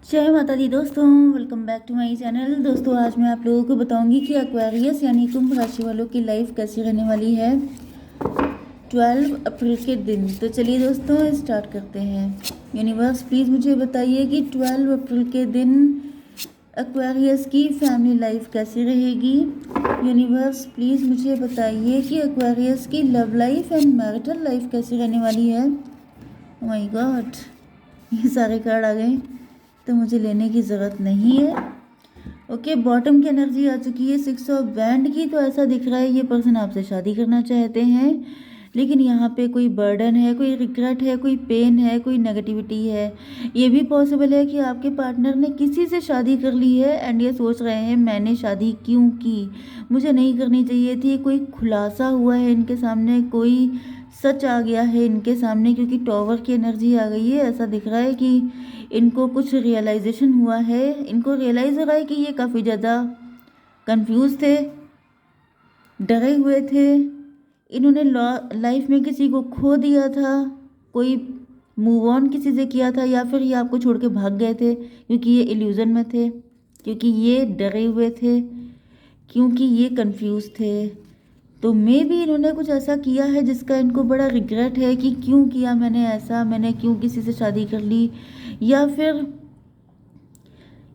जय माता दी दोस्तों, welcome back to my channel. दोस्तों आज मैं आप लोगों को बताऊंगी कि एक्वेरियस यानी कुंभ राशि वालों की लाइफ कैसी रहने वाली है 12 अप्रैल के दिन। तो चलिए दोस्तों स्टार्ट करते हैं। यूनिवर्स प्लीज़ मुझे बताइए कि 12 अप्रैल के दिन एक्वेरियस की फैमिली लाइफ कैसी रहेगी। यूनिवर्स प्लीज़ मुझे बताइए कि एक्वेरियस की love life and marital life कैसी रहने वाली है। ओह माय गॉड, ये सारे कार्ड आ गए तो मुझे लेने की ज़रूरत नहीं है। ओके, बॉटम की एनर्जी आ चुकी है 6 ऑफ बैंड की। तो ऐसा दिख रहा है ये पर्सन आपसे शादी करना चाहते हैं, लेकिन यहाँ पे कोई बर्डन है, कोई रिग्रेट है, कोई पेन है, कोई नेगेटिविटी है। ये भी पॉसिबल है कि आपके पार्टनर ने किसी से शादी कर ली है एंड ये सोच रहे हैं मैंने शादी क्यों की, मुझे नहीं करनी चाहिए थी। कोई खुलासा हुआ है इनके सामने, कोई सच आ गया है इनके सामने, क्योंकि टॉवर की एनर्जी आ गई है। ऐसा दिख रहा है कि इनको कुछ रियलाइजेशन हुआ है, इनको रियलाइज़ हो रहा है कि ये काफ़ी ज़्यादा कंफ्यूज थे, डरे हुए थे। इन्होंने लाइफ में किसी को खो दिया था, कोई मूव ऑन किसी से किया था, या फिर ये आपको छोड़ के भाग गए थे क्योंकि ये इल्यूज़न में थे, क्योंकि ये डरे हुए थे, क्योंकि ये कंफ्यूज थे। तो मे भी इन्होंने कुछ ऐसा किया है जिसका इनको बड़ा रिग्रेट है कि क्यों किया मैंने ऐसा, मैंने क्यों किसी से शादी कर ली। या फिर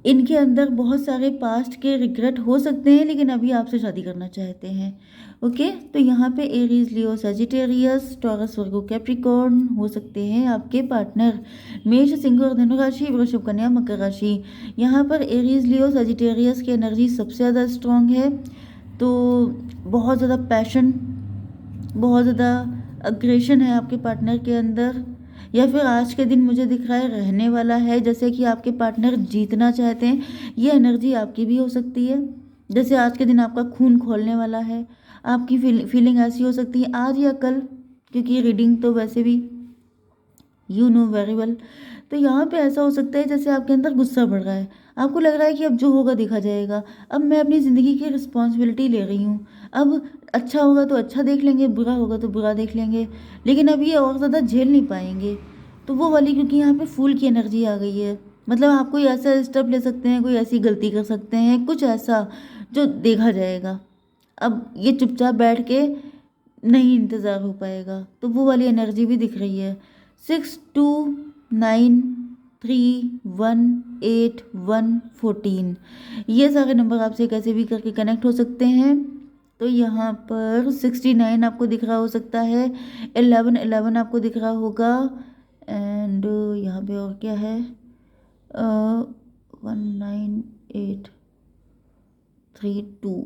इनके अंदर बहुत सारे पास्ट के रिग्रेट हो सकते हैं, लेकिन अभी आपसे शादी करना चाहते हैं। ओके, तो यहाँ पे एरीज, लियो, सजिटेरियस, टॉरस, वर्गो, कैप्रिकॉर्न हो सकते हैं आपके पार्टनर। मेष, सिंह और धनु राशि, वृषभ, कन्या, मकर राशि। यहाँ पर एरीज, लियो, सजिटेरियस की एनर्जी सबसे ज़्यादा स्ट्रांग है। तो बहुत ज़्यादा पैशन, बहुत ज़्यादा अग्रेशन है आपके पार्टनर के अंदर, या फिर आज के दिन मुझे दिख रहा है रहने वाला है जैसे कि आपके पार्टनर जीतना चाहते हैं। ये एनर्जी आपकी भी हो सकती है, जैसे आज के दिन आपका खून खोलने वाला है। आपकी फीलिंग ऐसी हो सकती है आज या कल, क्योंकि रीडिंग तो वैसे भी यू नो वेरी वेल। तो यहाँ पे ऐसा हो सकता है जैसे आपके अंदर गुस्सा बढ़ रहा है, आपको लग रहा है कि अब जो होगा देखा जाएगा, अब मैं अपनी ज़िंदगी की रिस्पॉन्सिबिलिटी ले रही हूँ, अब अच्छा होगा तो अच्छा देख लेंगे, बुरा होगा तो बुरा देख लेंगे, लेकिन अब ये और ज़्यादा झेल नहीं पाएंगे। तो वो वाली, क्योंकि यहाँ पे फूल की एनर्जी आ गई है, मतलब आप कोई ऐसा स्टेप ले सकते हैं, कोई ऐसी गलती कर सकते हैं, कुछ ऐसा जो देखा जाएगा। अब ये चुपचाप बैठ के नहीं इंतज़ार हो पाएगा, तो वो वाली एनर्जी भी दिख रही है। 6293118114, ये सारे नंबर आपसे कैसे भी करके कनेक्ट हो सकते हैं। तो यहाँ पर 69 आपको दिख रहा हो सकता है, 1111 आपको दिख रहा होगा, एंड यहाँ पे और क्या है, 19832,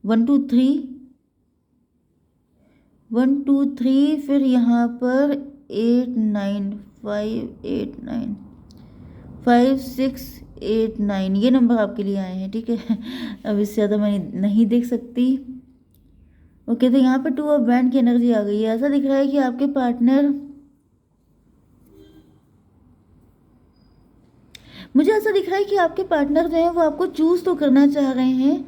123, फिर यहाँ पर 8958955689, ये नंबर आपके लिए आए हैं, ठीक है। अब इससे ज़्यादा मैं नहीं देख सकती। ओके, तो यहाँ पर 2 ऑफ बैंड की एनर्जी आ गई है। ऐसा दिख रहा है कि आपके पार्टनर, मुझे ऐसा दिख रहा है कि आपके पार्टनर जो हैं वो आपको चूज़ तो करना चाह रहे हैं,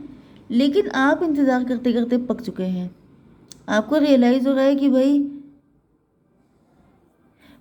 लेकिन आप इंतज़ार करते करते पक चुके हैं। आपको रियलाइज़ हो रहा है कि भाई,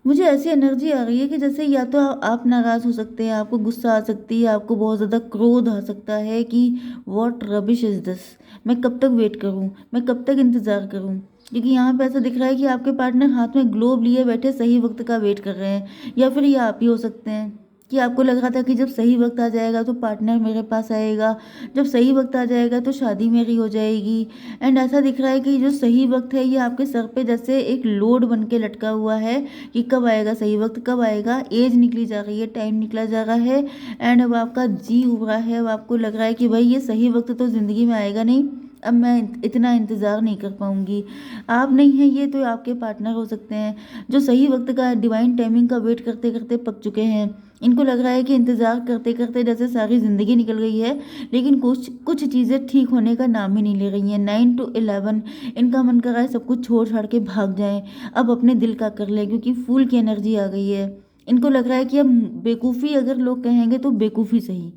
मुझे ऐसी एनर्जी आ रही है कि जैसे या तो आप नाराज़ हो सकते हैं, आपको गुस्सा आ सकती है, आपको बहुत ज़्यादा क्रोध आ सकता है कि व्हाट रबिश इज़ दिस, मैं कब तक वेट करूं, मैं कब तक इंतज़ार करूं। क्योंकि यहाँ पे ऐसा दिख रहा है कि आपके पार्टनर हाथ में ग्लोब लिए बैठे सही वक्त का वेट कर रहे हैं, या फिर ये आप ही हो सकते हैं कि आपको लग रहा था कि जब सही वक्त आ जाएगा तो पार्टनर मेरे पास आएगा, जब सही वक्त आ जाएगा तो शादी मेरी हो जाएगी। एंड ऐसा दिख रहा है कि जो सही वक्त है ये आपके सर पे जैसे एक लोड बन के लटका हुआ है कि कब आएगा सही वक्त, कब आएगा। एज निकली जा रही है, टाइम निकला जा रहा है, एंड अब आपका जी उब रहा है। अब आपको लग रहा है कि भाई ये सही वक्त तो ज़िंदगी में आएगा नहीं, अब मैं इतना इंतज़ार नहीं कर पाऊँगी। आप नहीं हैं ये, तो आपके पार्टनर हो सकते हैं जो सही वक्त का, डिवाइन टाइमिंग का वेट करते करते पक चुके हैं। इनको लग रहा है कि इंतज़ार करते करते जैसे सारी ज़िंदगी निकल गई है, लेकिन कुछ कुछ चीज़ें ठीक होने का नाम ही नहीं ले रही हैं। 9 to 11 इनका मन कर रहा है सब कुछ छोड़ छाड़ के भाग जाएं, अब अपने दिल का कर लें, क्योंकि फूल की एनर्जी आ गई है। इनको लग रहा है कि अब बेवकूफ़ी अगर लोग कहेंगे तो बेवकूफ़ी सही,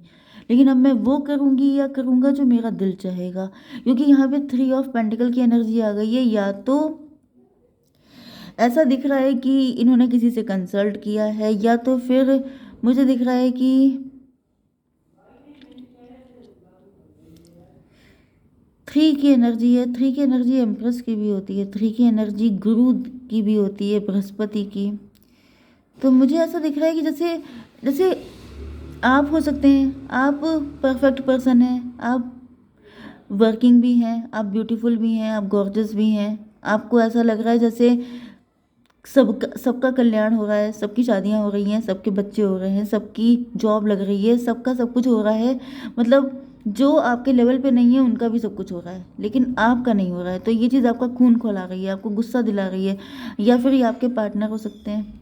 लेकिन अब मैं वो करूँगी या करूँगा जो मेरा दिल चाहेगा। क्योंकि यहाँ पे 3 ऑफ पेंटिकल की एनर्जी आ गई है, या तो ऐसा दिख रहा है कि इन्होंने किसी से कंसल्ट किया है, या तो फिर मुझे दिख रहा है कि 3 की एनर्जी है। 3 की एनर्जी एम्प्रेस की भी होती है, 3 की एनर्जी गुरु की भी होती है, बृहस्पति की। तो मुझे ऐसा दिख रहा है कि जैसे जैसे आप हो सकते हैं, आप परफेक्ट पर्सन हैं, आप वर्किंग भी हैं, आप ब्यूटीफुल भी हैं, आप गॉर्जियस भी हैं। आपको ऐसा लग रहा है जैसे सबका कल्याण हो रहा है, सबकी शादियां हो रही हैं, सबके बच्चे हो रहे हैं, सबकी जॉब लग रही है, सबका सब कुछ हो रहा है। मतलब जो आपके लेवल पे नहीं है उनका भी सब कुछ हो रहा है, लेकिन आपका नहीं हो रहा है। तो ये चीज़ आपका खून खौला रही है, आपको गुस्सा दिला रही है, या फिर ये आपके पार्टनर हो सकते हैं।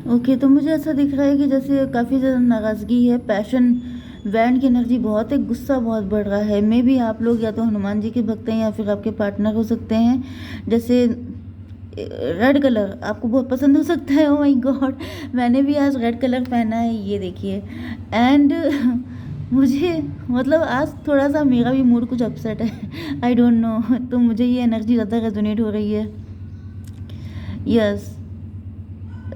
ओके, तो मुझे ऐसा दिख रहा है कि जैसे काफ़ी ज़्यादा नाराज़गी है, पैशन वैन की एनर्जी बहुत है, गुस्सा बहुत बढ़ रहा है। मे भी आप लोग या तो हनुमान जी के भक्त हैं या फिर आपके पार्टनर हो सकते हैं। जैसे रेड कलर आपको बहुत पसंद हो सकता है। ओ माय गॉड, मैंने भी आज रेड कलर पहना है, ये देखिए। एंड मुझे मतलब आज थोड़ा सा मेरा भी मूड कुछ अपसेट है, आई डोंट नो। तो मुझे ये एनर्जी ज़्यादा रेजोनेट हो रही है। यस,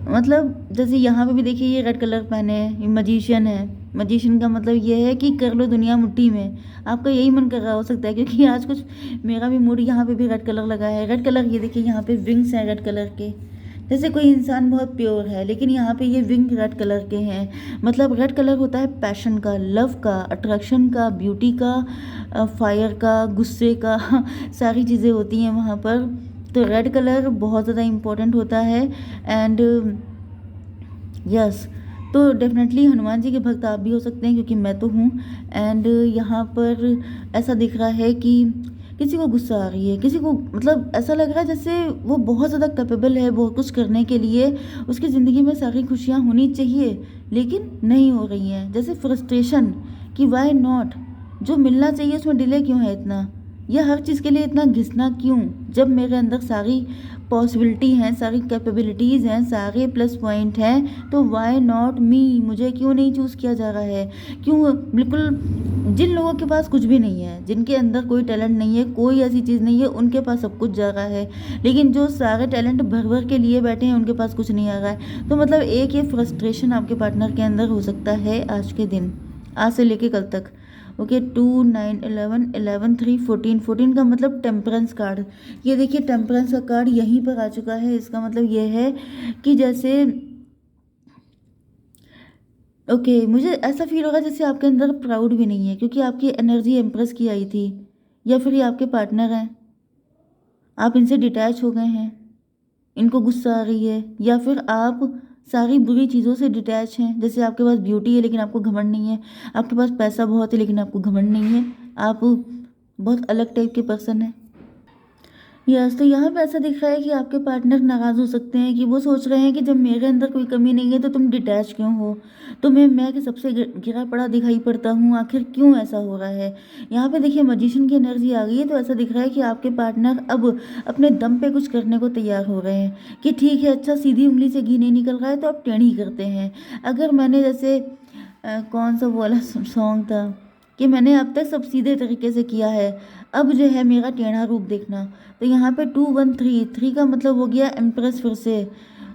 मतलब जैसे यहाँ पे भी देखिए ये रेड कलर पहने हैं, ये मजिशियन है। मजिशियन का मतलब ये है कि कर लो दुनिया मुट्ठी में। आपका यही मन कर रहा हो सकता है, क्योंकि आज कुछ मेरा भी मूड, यहाँ पे भी रेड कलर लगा है। रेड कलर ये देखिए, यहाँ पे विंग्स हैं रेड कलर के। जैसे कोई इंसान बहुत प्योर है, लेकिन यहाँ पे ये विंग रेड कलर के हैं। मतलब रेड कलर होता है पैशन का, लव का, अट्रैक्शन का, ब्यूटी का, फायर का, गुस्से का सारी चीज़ें होती हैं वहाँ पर। तो रेड कलर बहुत ज़्यादा इम्पोर्टेंट होता है। एंड यस, तो डेफिनेटली हनुमान जी के भक्त आप भी हो सकते हैं, क्योंकि मैं तो हूँ। एंड यहाँ पर ऐसा दिख रहा है कि किसी को गुस्सा आ रही है, किसी को मतलब ऐसा लग रहा है जैसे वो बहुत ज़्यादा कैपेबल है बहुत कुछ करने के लिए, उसकी ज़िंदगी में सारी खुशियाँ होनी चाहिए लेकिन नहीं हो रही हैं। जैसे फ्रस्ट्रेशन कि वाई नॉट, जो मिलना चाहिए उसमें डिले क्यों है इतना, या हर चीज़ के लिए इतना घिसना क्यों, जब मेरे अंदर सारी पॉसिबिलिटी हैं, सारी कैपेबिलिटीज़ हैं, सारे प्लस पॉइंट हैं। तो वाई नॉट मी, मुझे क्यों नहीं चूज़ किया जा रहा है, क्यों। बिल्कुल, जिन लोगों के पास कुछ भी नहीं है, जिनके अंदर कोई टैलेंट नहीं है, कोई ऐसी चीज़ नहीं है, उनके पास सब कुछ जा रहा है। लेकिन जो सारे टैलेंट भर भर के लिए बैठे हैं उनके पास कुछ नहीं आ रहा है। तो मतलब एक ये फ्रस्ट्रेशन आपके पार्टनर के अंदर हो सकता है आज के दिन, आज से लेके कल तक। ओके, 2 9 11 11 3 14, 14 का मतलब टेम्परेंस कार्ड। ये देखिए टेम्परेंस का कार्ड यहीं पर आ चुका है। इसका मतलब ये है कि जैसे ओके, मुझे ऐसा फील होगा जैसे आपके अंदर प्राउड भी नहीं है, क्योंकि आपकी एनर्जी एम्प्रेस की आई थी, या फिर ये आपके पार्टनर हैं, आप इनसे डिटैच हो गए हैं, इनको गुस्सा आ रही है, या फिर आप सारी बुरी चीज़ों से डिटैच हैं। जैसे आपके पास ब्यूटी है लेकिन आपको घमंड नहीं है, आपके पास पैसा बहुत है लेकिन आपको घमंड नहीं है, आप बहुत अलग टाइप के पर्सन हैं। यस, तो यहाँ पे ऐसा दिख रहा है कि आपके पार्टनर नाराज़ हो सकते हैं, कि वो सोच रहे हैं कि जब मेरे अंदर कोई कमी नहीं है तो तुम डिटैच क्यों हो, तुम्हें मैं कि सबसे गिरा पड़ा दिखाई पड़ता हूँ, आखिर क्यों ऐसा हो रहा है। यहाँ पे देखिए मजिशियन की एनर्जी आ गई है। तो ऐसा दिख रहा है कि आपके पार्टनर अब अपने दम पे कुछ करने को तैयार हो रहे हैं, कि ठीक है अच्छा सीधी उंगली से घी नहीं निकल रहा है तो अब टेढ़ी करते हैं। अगर मैंने जैसे कौन सा वो वाला सॉन्ग था कि मैंने अब तक सब सीधे तरीके से किया है, अब जो है मेरा टेढ़ा रूप देखना। तो यहाँ पे 2 1 3 3 का मतलब हो गया एम्प्रेस फिर से।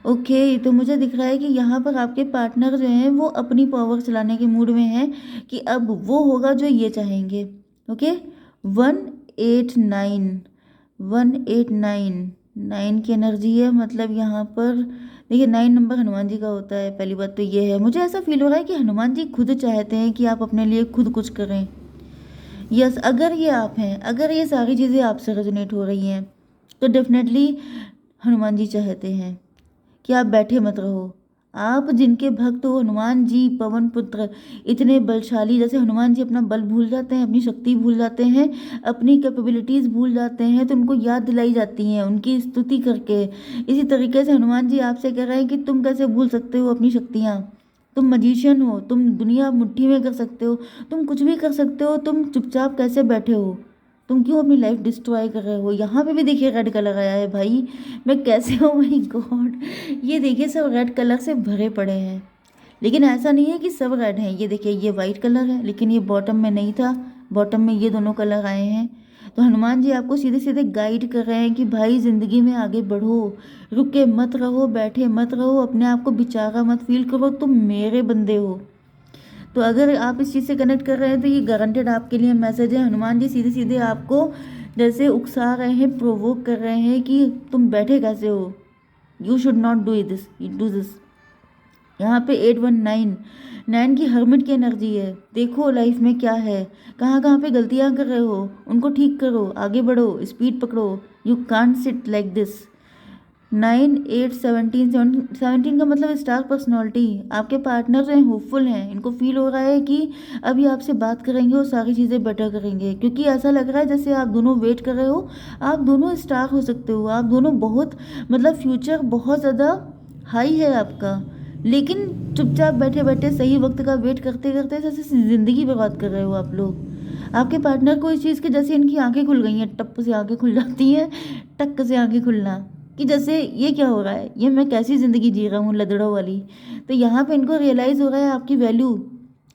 ओके, तो मुझे दिख रहा है कि यहाँ पर आपके पार्टनर जो हैं वो अपनी पावर चलाने के मूड में हैं, कि अब वो होगा जो ये चाहेंगे। ओके, 189 189 9 की एनर्जी है। मतलब यहाँ पर देखिए 9 नंबर हनुमान जी का होता है। पहली बात तो ये है, मुझे ऐसा फील हो रहा है कि हनुमान जी खुद चाहते हैं कि आप अपने लिए खुद कुछ करें। यस, अगर ये आप हैं, अगर ये सारी चीज़ें आपसे रेजोनेट हो रही हैं, तो डेफिनेटली हनुमान जी चाहते हैं कि आप बैठे मत रहो। आप जिनके भक्त हो, हनुमान जी पवन पुत्र, इतने बलशाली, जैसे हनुमान जी अपना बल भूल जाते हैं, अपनी शक्ति भूल जाते हैं, अपनी कैपेबिलिटीज़ भूल जाते हैं, तो उनको याद दिलाई जाती हैं उनकी स्तुति करके। इसी तरीके से हनुमान जी आपसे कह रहे हैं कि तुम कैसे भूल सकते हो अपनी शक्तियाँ, तुम मजिशियन हो, तुम दुनिया मुट्ठी में कर सकते हो, तुम कुछ भी कर सकते हो, तुम चुपचाप कैसे बैठे हो, तुम क्यों अपनी लाइफ डिस्ट्रॉय कर रहे हो। यहाँ पे भी देखिए रेड कलर आया है भाई, मैं कैसे हूँ माय गॉड। ये देखिए सब रेड कलर से भरे पड़े हैं, लेकिन ऐसा नहीं है कि सब रेड हैं। ये देखिए ये वाइट कलर है, लेकिन ये बॉटम में नहीं था, बॉटम में ये दोनों कलर आए हैं। तो हनुमान जी आपको सीधे सीधे गाइड कर रहे हैं कि भाई ज़िंदगी में आगे बढ़ो, रुके मत रहो, बैठे मत रहो, अपने आप को बेचारा मत फील करो, तुम मेरे बंदे हो। तो अगर आप इस चीज़ से कनेक्ट कर रहे हैं तो ये गारंटेड आपके लिए मैसेज है। हनुमान जी सीधे सीधे आपको जैसे उकसा रहे हैं, प्रोवोक कर रहे हैं कि तुम बैठे कैसे हो, you should not do this. यहाँ पे 819 की हर्मिट की एनर्जी है। देखो लाइफ में क्या है, कहाँ कहाँ पे गलतियाँ कर रहे हो, उनको ठीक करो, आगे बढ़ो, स्पीड पकड़ो। You can't sit like this. 9 8 17 17 का मतलब स्टार पर्सनैलिटी। आपके पार्टनर जो हैं होपफुल हैं, इनको फील हो रहा है कि अभी आपसे बात करेंगे और सारी चीज़ें बेटर करेंगे, क्योंकि ऐसा लग रहा है जैसे आप दोनों वेट कर रहे हो। आप दोनों स्टार हो सकते हो, आप दोनों बहुत मतलब फ्यूचर बहुत ज़्यादा हाई है आपका, लेकिन चुपचाप बैठे बैठे सही वक्त का वेट करते करते जैसे ज़िंदगी बर्बाद कर रहे हो आप लोग। आपके पार्टनर को इस चीज़ की जैसे इनकी आंखें खुल गई हैं, टप से आंखें खुल जाती हैं, टक से आंखें खुलना कि जैसे ये क्या हो रहा है, ये मैं कैसी ज़िंदगी जी रहा हूँ लदड़ों वाली। तो यहाँ पे इनको रियलाइज़ हो रहा है आपकी वैल्यू,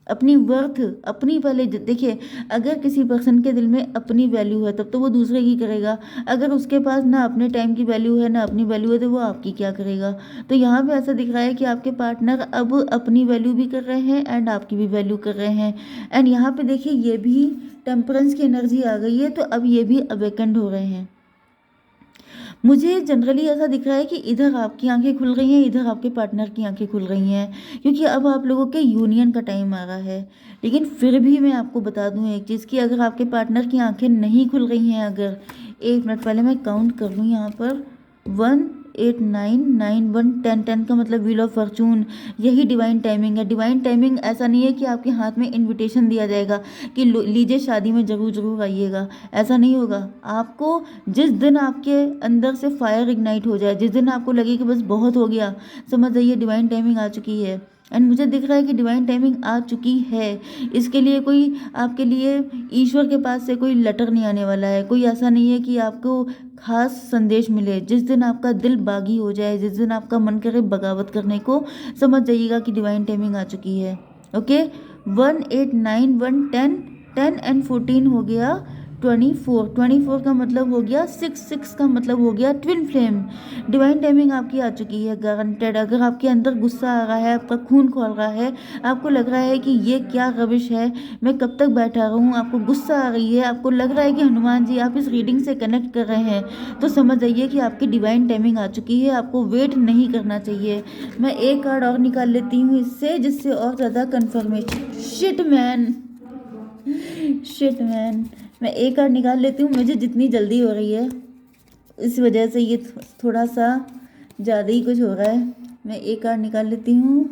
अपनी वर्थ, अपनी पहले देखिए, अगर किसी पर्सन के दिल में अपनी वैल्यू है तब तो वो दूसरे की करेगा। अगर उसके पास ना अपने टाइम की वैल्यू है ना अपनी वैल्यू है तो वो आपकी क्या करेगा। तो यहाँ पे ऐसा दिख रहा है कि आपके पार्टनर अब अपनी वैल्यू भी कर रहे हैं एंड आपकी भी वैल्यू कर रहे हैं। एंड यहाँ पे देखिए ये भी टेम्परेंस की एनर्जी आ गई है, तो अब ये भी अवेकेंड हो रहे हैं। मुझे जनरली ऐसा दिख रहा है कि इधर आपकी आंखें खुल गई हैं, इधर आपके पार्टनर की आंखें खुल गई हैं, क्योंकि अब आप लोगों के यूनियन का टाइम आ रहा है। लेकिन फिर भी मैं आपको बता दूं एक चीज़ कि अगर आपके पार्टनर की आंखें नहीं खुल गई हैं, अगर 1 मिनट पहले मैं काउंट कर लूँ यहाँ पर 1 8 9 9 1 10 10 का मतलब व्हील ऑफ फॉर्चून, यही डिवाइन टाइमिंग है। डिवाइन टाइमिंग ऐसा नहीं है कि आपके हाथ में इनविटेशन दिया जाएगा कि लीजिए शादी में ज़रूर ज़रूर आइएगा, ऐसा नहीं होगा। आपको जिस दिन आपके अंदर से फायर इग्नाइट हो जाए, जिस दिन आपको लगे कि बस बहुत हो गया, समझ जाइए डिवाइन टाइमिंग आ चुकी है। एंड मुझे दिख रहा है कि डिवाइन टाइमिंग आ चुकी है। इसके लिए कोई आपके लिए ईश्वर के पास से कोई लेटर नहीं आने वाला है, कोई ऐसा नहीं है कि आपको खास संदेश मिले। जिस दिन आपका दिल बागी हो जाए, जिस दिन आपका मन करे बगावत करने को, समझ जाइएगा कि डिवाइन टाइमिंग आ चुकी है। ओके, 1 8 9 1 10 10 एंड 14 हो गया 24। 24 का मतलब हो गया 6 6 का मतलब हो गया ट्विन फ्लेम। डिवाइन टाइमिंग आपकी आ चुकी है गारंटेड। अगर आपके अंदर गुस्सा आ रहा है, आपका खून खोल रहा है, आपको लग रहा है कि ये क्या रविश है, मैं कब तक बैठा रहूँ, आपको गुस्सा आ रही है, आपको लग रहा है कि हनुमान जी आप इस रीडिंग से कनेक्ट कर रहे हैं, तो समझ जाइए कि आपकी डिवाइन टाइमिंग आ चुकी है। आपको वेट नहीं करना चाहिए। मैं एक कार्ड और निकाल लेती हूँ इससे, जिससे और ज़्यादा कन्फर्मेशन। शिट मैन, मैं एक कार्ड निकाल लेती हूँ। मुझे जितनी जल्दी हो रही है इस वजह से ये थोड़ा सा ज़्यादा ही कुछ हो रहा है। मैं एक कार्ड निकाल लेती हूँ।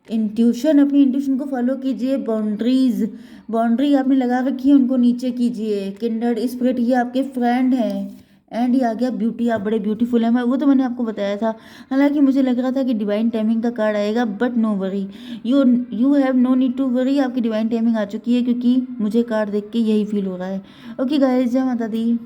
इंट्यूशन, अपनी इंट्यूशन को फॉलो कीजिए। बाउंड्री आपने लगा रखी है, उनको नीचे कीजिए। किंडर्ड स्पिरिट, ये आपके फ्रेंड हैं। एंड ये आ गया ब्यूटी, आप बड़े ब्यूटीफुल हैं। मैं वो तो मैंने आपको बताया था। हालांकि मुझे लग रहा था कि डिवाइन टाइमिंग का कार्ड आएगा, but no worry, you have no need to worry. आपकी डिवाइन टाइमिंग आ चुकी है, क्योंकि मुझे कार्ड देख के यही फील हो रहा है। ओके गाइस, जय माता दी।